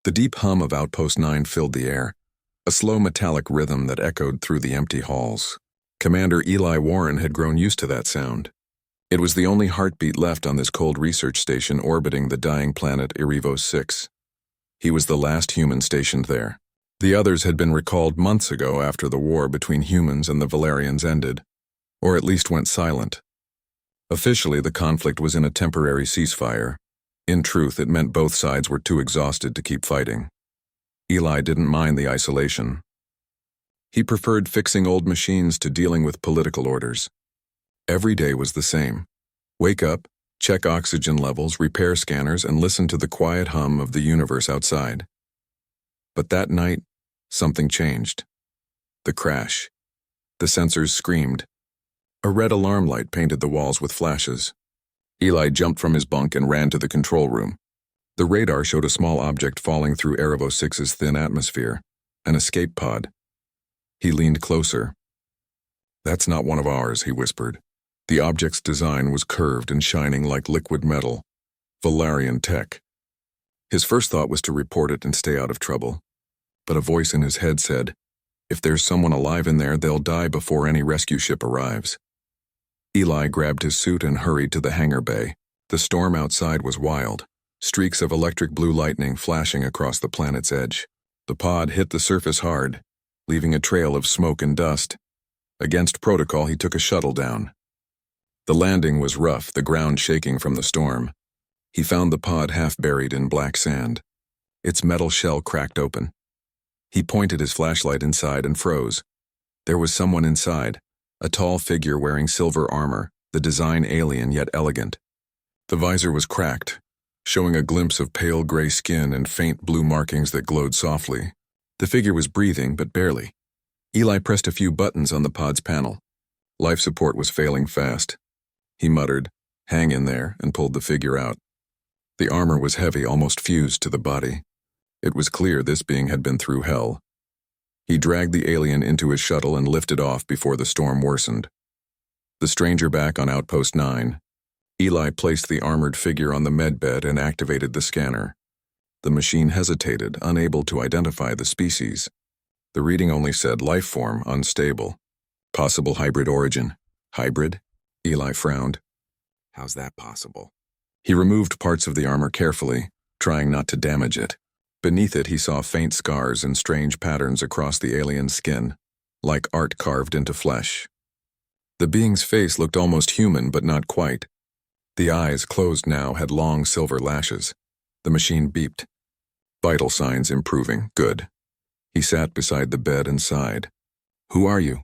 The deep hum of Outpost 9 filled the air, a slow metallic rhythm that echoed through the empty halls. Commander Eli Warren had grown used to that sound. It was the only heartbeat left on this cold research station orbiting the dying planet Erivos 6. He was the last human stationed there. The others had been recalled months ago after the war between humans and the Valerians ended, or at least went silent. Officially, the conflict was in a temporary ceasefire. In truth, it meant both sides were too exhausted to keep fighting. Eli didn't mind the isolation. He preferred fixing old machines to dealing with political orders. Every day was the same. Wake up, check oxygen levels, repair scanners, and listen to the quiet hum of the universe outside. But that night, something changed. The crash. The sensors screamed. A red alarm light painted the walls with flashes. Eli jumped from his bunk and ran to the control room. The radar showed a small object falling through Erivos 6's thin atmosphere, an escape pod. He leaned closer. "That's not one of ours," he whispered. The object's design was curved and shining like liquid metal. Valerian tech. His first thought was to report it and stay out of trouble. But a voice in his head said, "If there's someone alive in there, they'll die before any rescue ship arrives." Eli grabbed his suit and hurried to the hangar bay. The storm outside was wild, streaks of electric blue lightning flashing across the planet's edge. The pod hit the surface hard, leaving a trail of smoke and dust. Against protocol, he took a shuttle down. The landing was rough, the ground shaking from the storm. He found the pod half buried in black sand. Its metal shell cracked open. He pointed his flashlight inside and froze. There was someone inside, a tall figure wearing silver armor, the design alien yet elegant. The visor was cracked, showing a glimpse of pale gray skin and faint blue markings that glowed softly. The figure was breathing, but barely. Eli pressed a few buttons on the pod's panel. Life support was failing fast. He muttered, "Hang in there," and pulled the figure out. The armor was heavy, almost fused to the body. It was clear this being had been through hell. He dragged the alien into his shuttle and lifted off before the storm worsened. The stranger back on Outpost 9. Eli placed the armored figure on the medbed and activated the scanner. The machine hesitated, unable to identify the species. The reading only said life form unstable. Possible hybrid origin. Hybrid? Eli frowned. How's that possible? He removed parts of the armor carefully, trying not to damage it. Beneath it, he saw faint scars and strange patterns across the alien's skin, like art carved into flesh. The being's face looked almost human, but not quite. The eyes, closed now, had long silver lashes. The machine beeped. Vital signs improving. Good. He sat beside the bed and sighed. "Who are you?"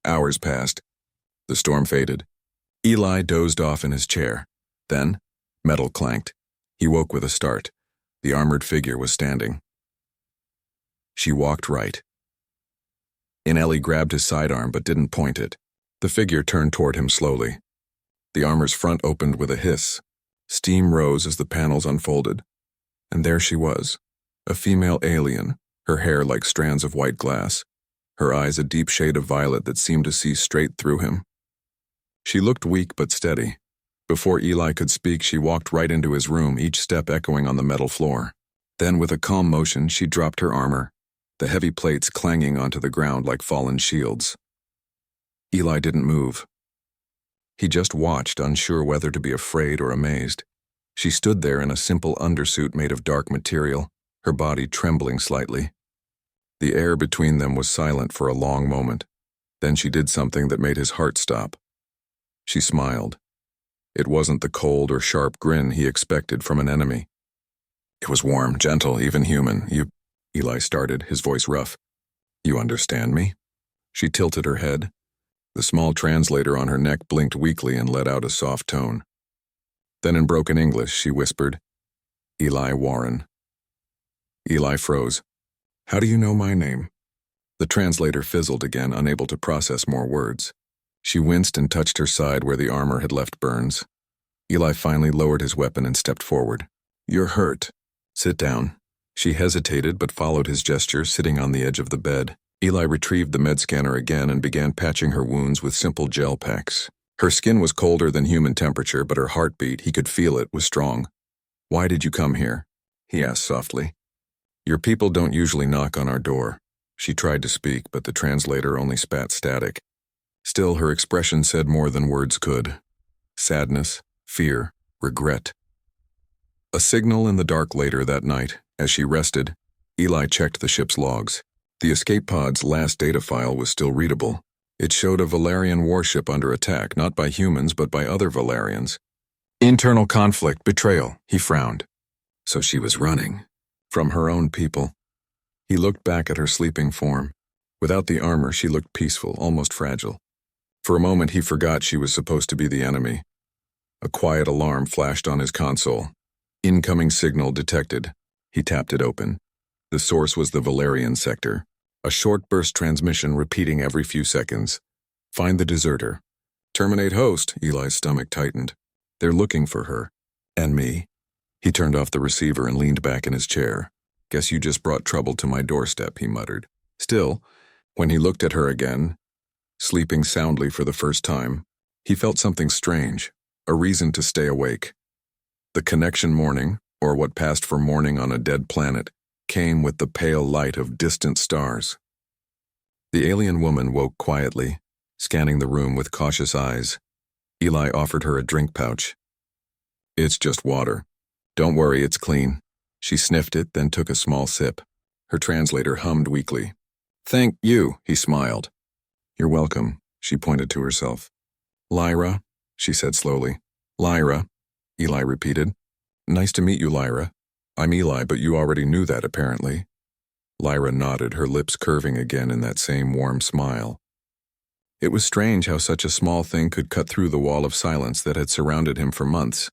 Hours passed. The storm faded. Eli dozed off in his chair. Then, metal clanked. He woke with a start. The armored figure was standing. She walked right. Ellie grabbed his sidearm but didn't point it. The figure turned toward him slowly. The armor's front opened with a hiss. Steam rose as the panels unfolded. And there she was, a female alien, her hair like strands of white glass, her eyes a deep shade of violet that seemed to see straight through him. She looked weak but steady. Before Eli could speak, she walked right into his room, each step echoing on the metal floor. Then, with a calm motion, she dropped her armor, the heavy plates clanging onto the ground like fallen shields. Eli didn't move. He just watched, unsure whether to be afraid or amazed. She stood there in a simple undersuit made of dark material, her body trembling slightly. The air between them was silent for a long moment. Then she did something that made his heart stop. She smiled. It wasn't the cold or sharp grin he expected from an enemy. It was warm, gentle, even human. Eli started, his voice rough. "You understand me?" She tilted her head. The small translator on her neck blinked weakly and let out a soft tone. Then in broken English, she whispered, "Eli Warren." Eli froze. "How do you know my name?" The translator fizzled again, unable to process more words. She winced and touched her side where the armor had left burns. Eli finally lowered his weapon and stepped forward. "You're hurt. Sit down." She hesitated but followed his gesture, sitting on the edge of the bed. Eli retrieved the med scanner again and began patching her wounds with simple gel packs. Her skin was colder than human temperature, but her heartbeat, he could feel it, was strong. "Why did you come here?" he asked softly. Your people don't usually knock on our door. She tried to speak, but the translator only spat static. Still, her expression said more than words could. Sadness, fear, regret. A signal in the dark later that night. As she rested, Eli checked the ship's logs. The escape pod's last data file was still readable. It showed a Valerian warship under attack, not by humans, but by other Valerians. Internal conflict, betrayal, he frowned. So she was running. From her own people. He looked back at her sleeping form. Without the armor, she looked peaceful, almost fragile. For a moment, he forgot she was supposed to be the enemy. A quiet alarm flashed on his console. Incoming signal detected. He tapped it open. The source was the Valerian sector. A short burst transmission repeating every few seconds. Find the deserter. Terminate host, Eli's stomach tightened. They're looking for her. And me. He turned off the receiver and leaned back in his chair. Guess you just brought trouble to my doorstep, he muttered. Still, when he looked at her again, sleeping soundly for the first time, he felt something strange, a reason to stay awake. The connection morning, or what passed for morning on a dead planet, came with the pale light of distant stars. The alien woman woke quietly, scanning the room with cautious eyes. Eli offered her a drink pouch. It's just water. Don't worry, it's clean. She sniffed it, then took a small sip. Her translator hummed weakly. Thank you, he smiled. You're welcome, she pointed to herself. Lyra, she said slowly. Lyra, Eli repeated. Nice to meet you, Lyra. I'm Eli, but you already knew that, apparently. Lyra nodded, her lips curving again in that same warm smile. It was strange how such a small thing could cut through the wall of silence that had surrounded him for months.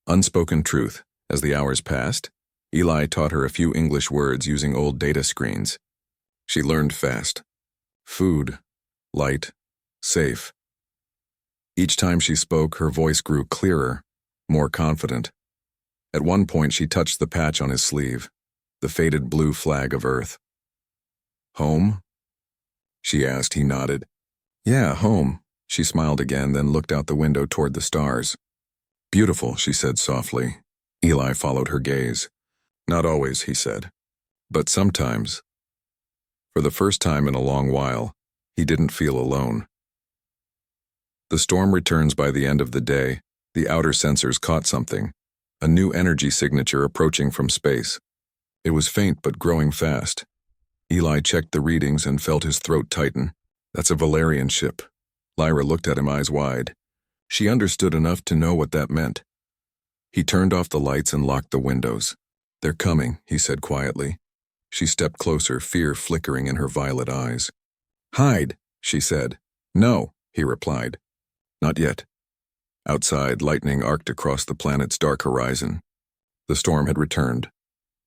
Unspoken truth. As the hours passed, Eli taught her a few English words using old data screens. She learned fast. Food, light, safe. Each time she spoke, her voice grew clearer, more confident. At one point, she touched the patch on his sleeve, the faded blue flag of Earth. Home? She asked. He nodded. Yeah, home. She smiled again, then looked out the window toward the stars. Beautiful, she said softly. Eli followed her gaze. Not always, he said. But sometimes. For the first time in a long while, he didn't feel alone. The storm returns by the end of the day. The outer sensors caught something. A new energy signature approaching from space. It was faint but growing fast. Eli checked the readings and felt his throat tighten. That's a Valerian ship. Lyra looked at him, eyes wide. She understood enough to know what that meant. He turned off the lights and locked the windows. They're coming, he said quietly. She stepped closer, fear flickering in her violet eyes. Hide, she said. No, he replied. Not yet. Outside, lightning arced across the planet's dark horizon. The storm had returned.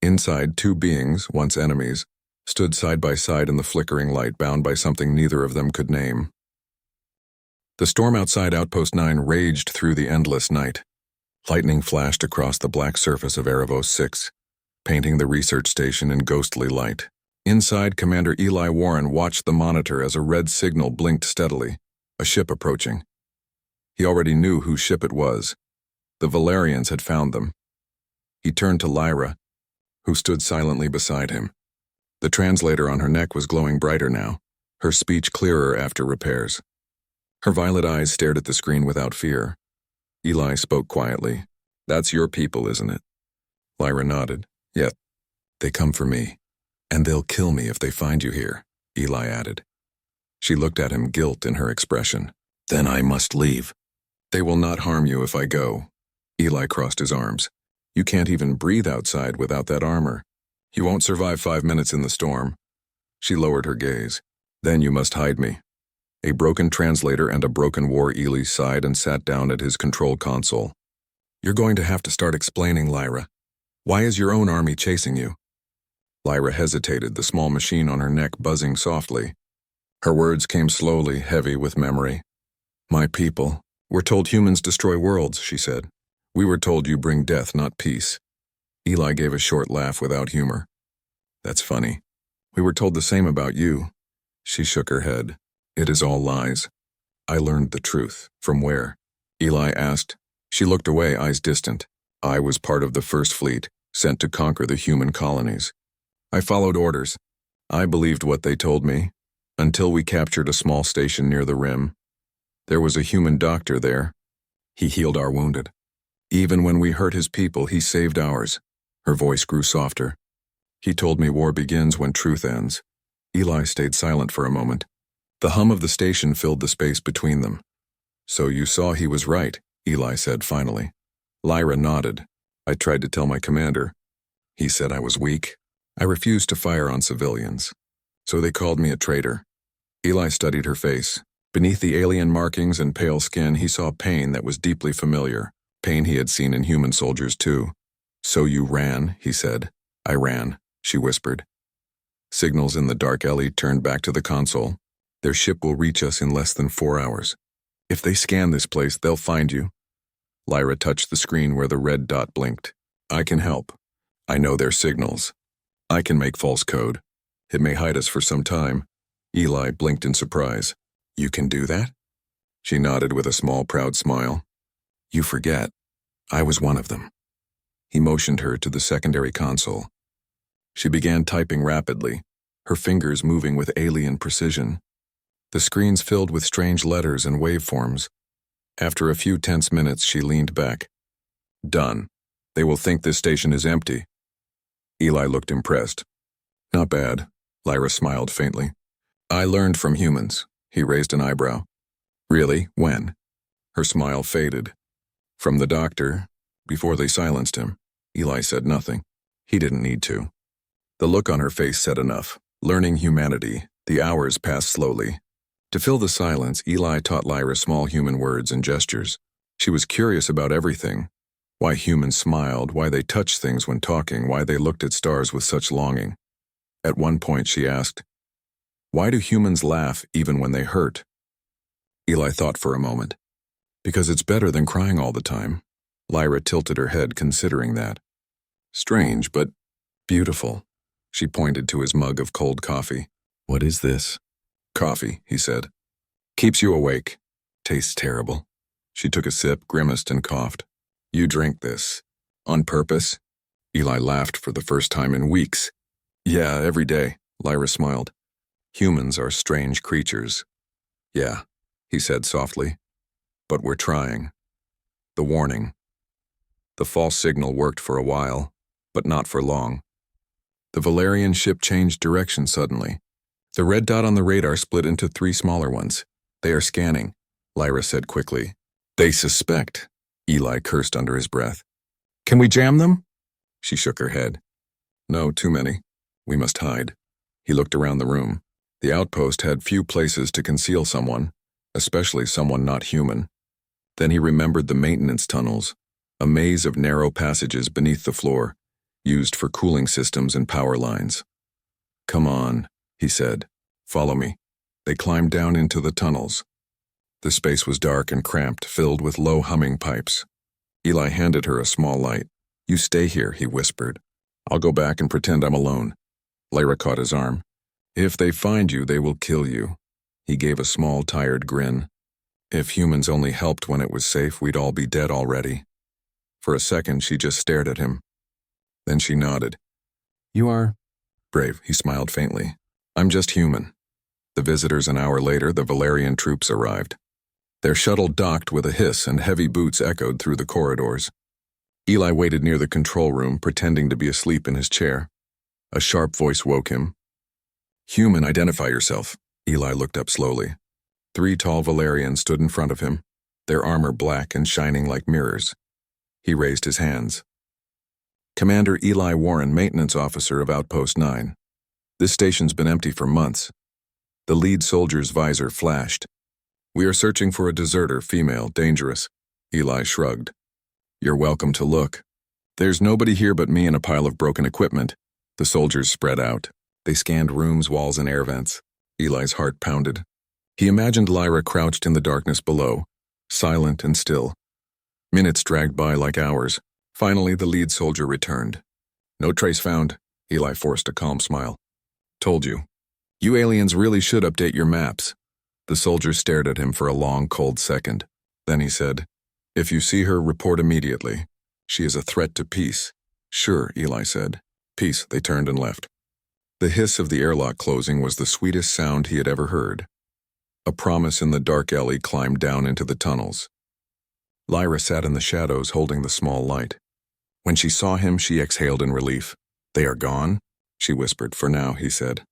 Inside, two beings, once enemies, stood side by side in the flickering light, bound by something neither of them could name. The storm outside Outpost 9 raged through the endless night. Lightning flashed across the black surface of Erebos 6, painting the research station in ghostly light. Inside, Commander Eli Warren watched the monitor as a red signal blinked steadily, a ship approaching. He already knew whose ship it was. The Valerians had found them. He turned to Lyra, who stood silently beside him. The translator on her neck was glowing brighter now, her speech clearer after repairs. Her violet eyes stared at the screen without fear. Eli spoke quietly. That's your people, isn't it? Lyra nodded. Yet, they come for me. And they'll kill me if they find you here, Eli added. She looked at him, guilt in her expression. Then I must leave. They will not harm you if I go. Eli crossed his arms. You can't even breathe outside without that armor. You won't survive 5 minutes in the storm. She lowered her gaze. Then you must hide me. A broken translator and a broken war Eli sighed and sat down at his control console. You're going to have to start explaining, Lyra. Why is your own army chasing you? Lyra hesitated, the small machine on her neck buzzing softly. Her words came slowly, heavy with memory. My people. We're told humans destroy worlds, she said. We were told you bring death, not peace. Eli gave a short laugh without humor. That's funny. We were told the same about you. She shook her head. It is all lies. I learned the truth. From where? Eli asked. She looked away, eyes distant. I was part of the First Fleet, sent to conquer the human colonies. I followed orders. I believed what they told me, until we captured a small station near the rim. There was a human doctor there. He healed our wounded. Even when we hurt his people, he saved ours. Her voice grew softer. He told me war begins when truth ends. Eli stayed silent for a moment. The hum of the station filled the space between them. So you saw he was right, Eli said finally. Lyra nodded. I tried to tell my commander. He said I was weak. I refused to fire on civilians. So they called me a traitor. Eli studied her face. Beneath the alien markings and pale skin, he saw pain that was deeply familiar. Pain he had seen in human soldiers too. So you ran, he said. I ran, she whispered. Signals in the dark alley turned back to the console. Their ship will reach us in less than 4 hours. If they scan this place, they'll find you. Lyra touched the screen where the red dot blinked. I can help. I know their signals. I can make false code. It may hide us for some time. Eli blinked in surprise. You can do that? She nodded with a small, proud smile. You forget. I was one of them. He motioned her to the secondary console. She began typing rapidly, her fingers moving with alien precision. The screens filled with strange letters and waveforms. After a few tense minutes, she leaned back. Done. They will think this station is empty. Eli looked impressed. Not bad. Lyra smiled faintly. I learned from humans. He raised an eyebrow. Really? When? Her smile faded. From the doctor, before they silenced him. Eli said nothing. He didn't need to. The look on her face said enough. Learning humanity, the hours passed slowly. To fill the silence, Eli taught Lyra small human words and gestures. She was curious about everything. Why humans smiled, why they touched things when talking, why they looked at stars with such longing. At one point she asked, why do humans laugh even when they hurt? Eli thought for a moment. Because it's better than crying all the time. Lyra tilted her head, considering that. Strange, but beautiful. She pointed to his mug of cold coffee. What is this? Coffee, he said. Keeps you awake. Tastes terrible. She took a sip, grimaced, and coughed. You drink this. On purpose? Eli laughed for the first time in weeks. Yeah, every day, Lyra smiled. Humans are strange creatures. Yeah, he said softly. But we're trying. The warning. The false signal worked for a while, but not for long. The Valerian ship changed direction suddenly. The red dot on the radar split into 3 smaller ones. They are scanning, Lyra said quickly. They suspect, Eli cursed under his breath. Can we jam them? She shook her head. No, too many. We must hide. He looked around the room. The outpost had few places to conceal someone, especially someone not human. Then he remembered the maintenance tunnels, a maze of narrow passages beneath the floor, used for cooling systems and power lines. Come on, he said. Follow me. They climbed down into the tunnels. The space was dark and cramped, filled with low humming pipes. Eli handed her a small light. You stay here, he whispered. I'll go back and pretend I'm alone. Lyra caught his arm. If they find you, they will kill you. He gave a small, tired grin. If humans only helped when it was safe, we'd all be dead already. For a second, she just stared at him. Then she nodded. You are brave, he smiled faintly. I'm just human. The visitors an hour later, the Valerian troops arrived. Their shuttle docked with a hiss and heavy boots echoed through the corridors. Eli waited near the control room, pretending to be asleep in his chair. A sharp voice woke him. Human, identify yourself. Eli looked up slowly. 3 tall Valerians stood in front of him, their armor black and shining like mirrors. He raised his hands. Commander Eli Warren, maintenance officer of Outpost 9. This station's been empty for months. The lead soldier's visor flashed. We are searching for a deserter, female, dangerous. Eli shrugged. You're welcome to look. There's nobody here but me and a pile of broken equipment. The soldiers spread out. They scanned rooms, walls, and air vents. Eli's heart pounded. He imagined Lyra crouched in the darkness below, silent and still. Minutes dragged by like hours. Finally, the lead soldier returned. No trace found. Eli forced a calm smile. Told you. You aliens really should update your maps. The soldier stared at him for a long, cold second. Then he said, If you see her, report immediately. She is a threat to peace. Sure, Eli said. Peace, they turned and left. The hiss of the airlock closing was the sweetest sound he had ever heard. A promise in the dark alley climbed down into the tunnels. Lyra sat in the shadows holding the small light. When she saw him, she exhaled in relief. They are gone? She whispered. For now, he said.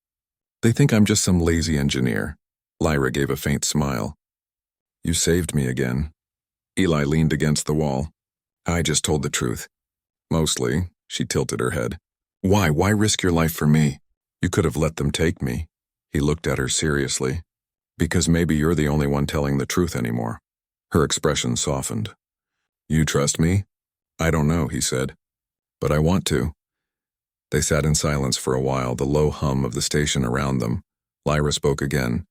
They think I'm just some lazy engineer. Lyra gave a faint smile. You saved me again. Eli leaned against the wall. I just told the truth. Mostly, she tilted her head. Why? Why risk your life for me? You could have let them take me. He looked at her seriously. Because maybe you're the only one telling the truth anymore. Her expression softened. You trust me? I don't know, he said. But I want to. They sat in silence for a while, the low hum of the station around them. Lyra spoke again.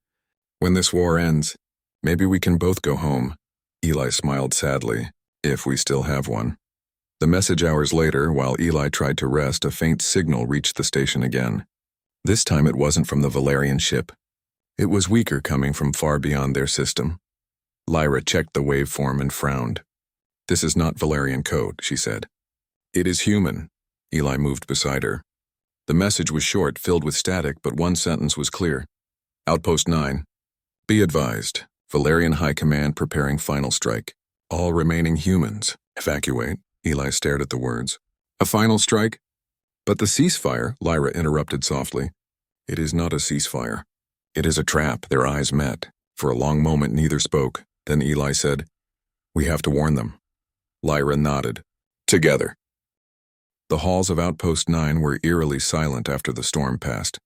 When this war ends, maybe we can both go home. Eli smiled sadly, if we still have one. The message hours later, while Eli tried to rest, a faint signal reached the station again. This time it wasn't from the Valerian ship. It was weaker, coming from far beyond their system. Lyra checked the waveform and frowned. This is not Valerian code, she said. It is human. Eli moved beside her. The message was short, filled with static, but one sentence was clear. Outpost 9. Be advised. Valerian High Command preparing final strike. All remaining humans. Evacuate. Eli stared at the words. A final strike? But the ceasefire, Lyra interrupted softly. It is not a ceasefire. It is a trap. Their eyes met. For a long moment neither spoke. Then Eli said, We have to warn them. Lyra nodded. Together. The halls of Outpost 9 were eerily silent after the storm passed.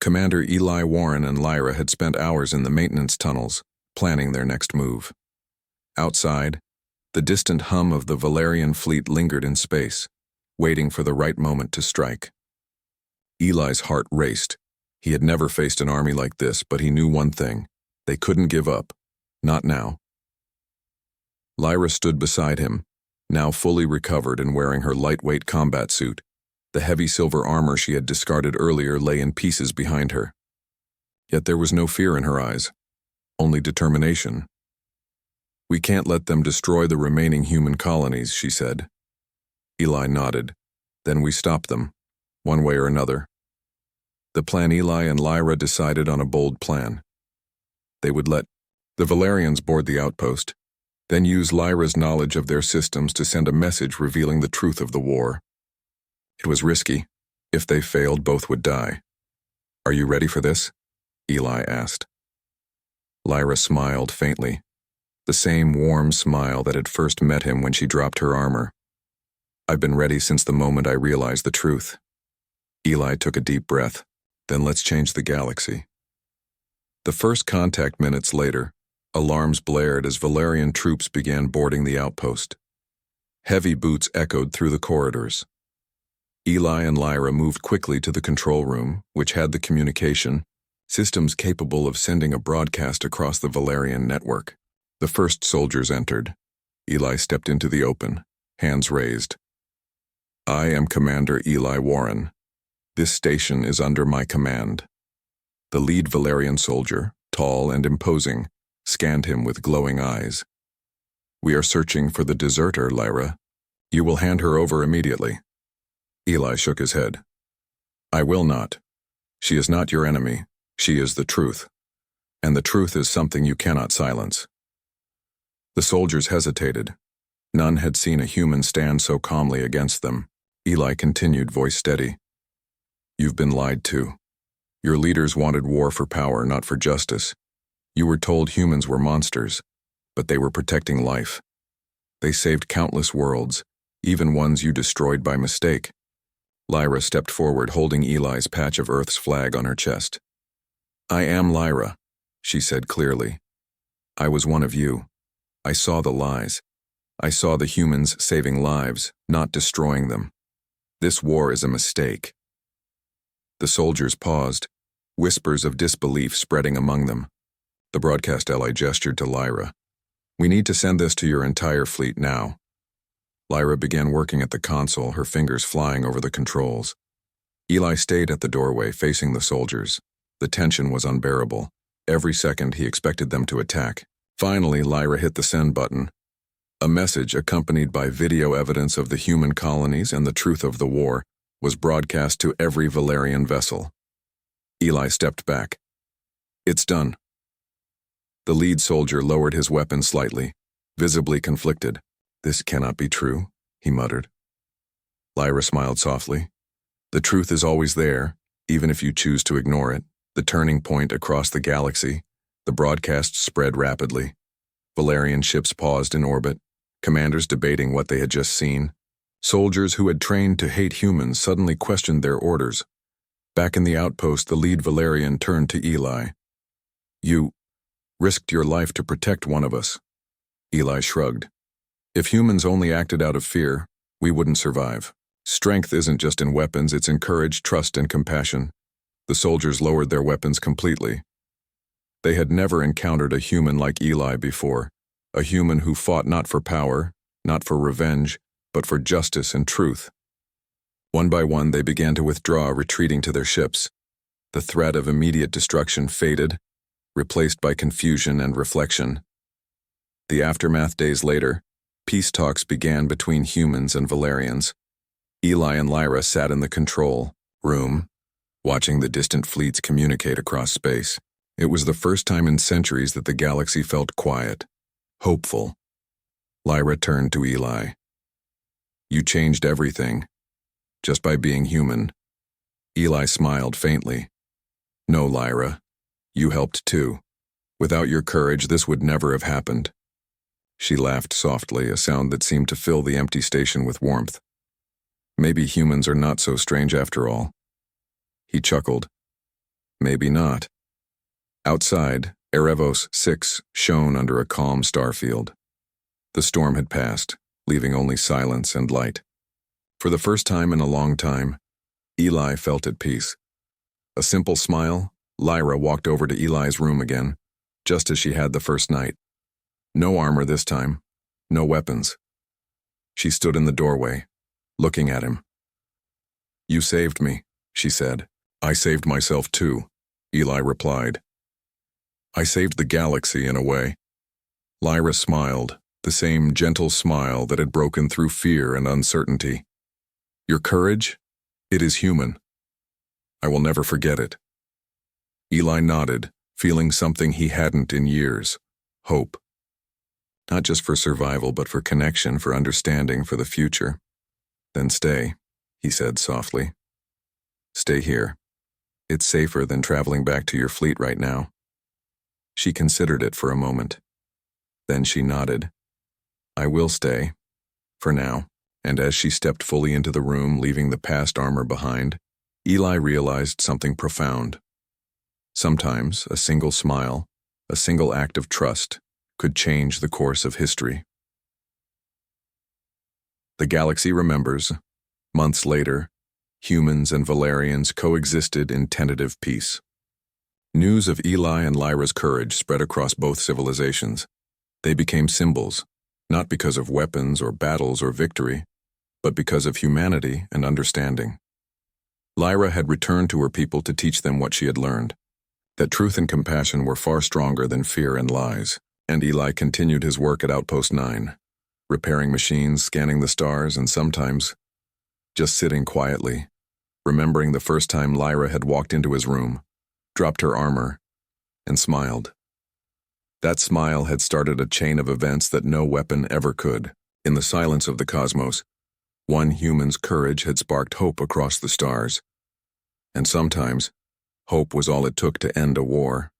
Commander Eli Warren and Lyra had spent hours in the maintenance tunnels, planning their next move. Outside, the distant hum of the Valerian fleet lingered in space, waiting for the right moment to strike. Eli's heart raced. He had never faced an army like this, but he knew one thing. They couldn't give up. Not now. Lyra stood beside him, now fully recovered and wearing her lightweight combat suit. The heavy silver armor she had discarded earlier lay in pieces behind her. Yet there was no fear in her eyes, only determination. We can't let them destroy the remaining human colonies, she said. Eli nodded. Then we stop them, one way or another. The plan Eli and Lyra decided on a bold plan. They would let the Valerians board the outpost, then use Lyra's knowledge of their systems to send a message revealing the truth of the war. It was risky. If they failed, both would die. Are you ready for this? Eli asked. Lyra smiled faintly, the same warm smile that had first met him when she dropped her armor. I've been ready since the moment I realized the truth. Eli took a deep breath. Then let's change the galaxy. The first contact minutes later, alarms blared as Valerian troops began boarding the outpost. Heavy boots echoed through the corridors. Eli and Lyra moved quickly to the control room, which had the communication systems capable of sending a broadcast across the Valerian network. The first soldiers entered. Eli stepped into the open, hands raised. I am Commander Eli Warren. This station is under my command. The lead Valerian soldier, tall and imposing, scanned him with glowing eyes. We are searching for the deserter, Lyra. You will hand her over immediately. Eli shook his head. I will not. She is not your enemy. She is the truth. And the truth is something you cannot silence. The soldiers hesitated. None had seen a human stand so calmly against them. Eli continued, voice steady. You've been lied to. Your leaders wanted war for power, not for justice. You were told humans were monsters, but they were protecting life. They saved countless worlds, even ones you destroyed by mistake. Lyra stepped forward, holding Eli's patch of Earth's flag on her chest. I am Lyra, she said clearly. I was one of you. I saw the lies. I saw the humans saving lives, not destroying them. This war is a mistake. The soldiers paused, whispers of disbelief spreading among them. The broadcast ally gestured to Lyra. We need to send this to your entire fleet now. Lyra began working at the console, her fingers flying over the controls. Eli stayed at the doorway, facing the soldiers. The tension was unbearable. Every second he expected them to attack. Finally, Lyra hit the send button. A message accompanied by video evidence of the human colonies and the truth of the war was broadcast to every Valerian vessel. Eli stepped back. "It's done." The lead soldier lowered his weapon slightly, visibly conflicted. "This cannot be true," he muttered. Lyra smiled softly. "The truth is always there, even if you choose to ignore it." The turning point across the galaxy, the broadcast spread rapidly. Valerian ships paused in orbit, commanders debating what they had just seen. Soldiers who had trained to hate humans suddenly questioned their orders. Back in the outpost, the lead Valerian turned to Eli. "You risked your life to protect one of us." Eli shrugged. "If humans only acted out of fear, we wouldn't survive. Strength isn't just in weapons, it's in courage, trust, and compassion." The soldiers lowered their weapons completely. They had never encountered a human like Eli before, a human who fought not for power, not for revenge, but for justice and truth. One by one, they began to withdraw, retreating to their ships. The threat of immediate destruction faded, replaced by confusion and reflection. The aftermath days later, peace talks began between humans and Valerians. Eli and Lyra sat in the control room, watching the distant fleets communicate across space. It was the first time in centuries that the galaxy felt quiet, hopeful. Lyra turned to Eli. "You changed everything, just by being human." Eli smiled faintly. "No, Lyra, you helped too. Without your courage, this would never have happened." She laughed softly, a sound that seemed to fill the empty station with warmth. "Maybe humans are not so strange after all." He chuckled. "Maybe not." Outside, Erebos 6 shone under a calm starfield. The storm had passed, leaving only silence and light. For the first time in a long time, Eli felt at peace. A simple smile, Lyra walked over to Eli's room again, just as she had the first night. No armor this time, no weapons. She stood in the doorway, looking at him. "You saved me," she said. "I saved myself too," Eli replied. "I saved the galaxy in a way." Lyra smiled, the same gentle smile that had broken through fear and uncertainty. "Your courage? It is human. I will never forget it." Eli nodded, feeling something he hadn't in years: hope. Not just for survival, but for connection, for understanding, for the future. "Then stay," he said softly. "Stay here. It's safer than traveling back to your fleet right now." She considered it for a moment. Then she nodded. "I will stay, for now." And as she stepped fully into the room, leaving the past armor behind, Eli realized something profound. Sometimes a single smile, a single act of trust, could change the course of history. The galaxy remembers. Months later, humans and Valerians coexisted in tentative peace. News of Eli and Lyra's courage spread across both civilizations. They became symbols, not because of weapons or battles or victory, but because of humanity and understanding. Lyra had returned to her people to teach them what she had learned, that truth and compassion were far stronger than fear and lies. And Eli continued his work at Outpost 9, repairing machines, scanning the stars, and sometimes just sitting quietly, remembering the first time Lyra had walked into his room, dropped her armor, and smiled. That smile had started a chain of events that no weapon ever could. In the silence of the cosmos, one human's courage had sparked hope across the stars. And sometimes, hope was all it took to end a war.